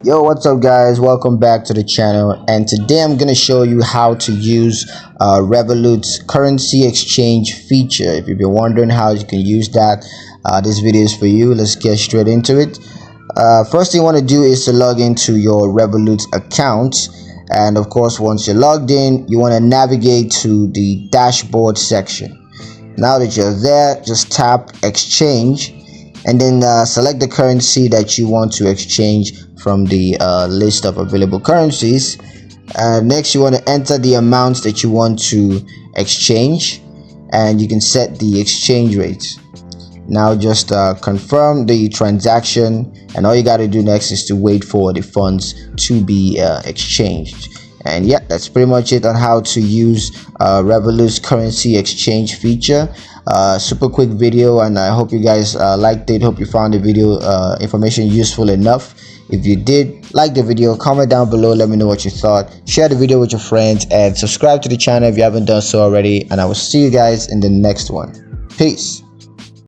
Yo, what's up guys, welcome back to the channel, and today I'm gonna show you how to use Revolut's currency exchange feature. If you've been wondering how you can use that, this video is for you. Let's get straight into it. First thing you want to do is to log into your Revolut account, and of course once you're logged in, you want to navigate to the dashboard section. Now that you're there, just tap exchange and then select the currency that you want to exchange from the list of available currencies. Next, you want to enter the amounts that you want to exchange, and you can set the exchange rate. Now just confirm the transaction, and all you got to do next is to wait for the funds to be exchanged. And yeah, that's pretty much it on how to use Revolut's currency exchange feature. Super quick video, and I hope you guys liked it. Hope you found the video information useful enough. If you did like the video, comment down below, let me know what you thought. Share the video with your friends and subscribe to the channel if you haven't done so already, and I will see you guys in the next one. Peace.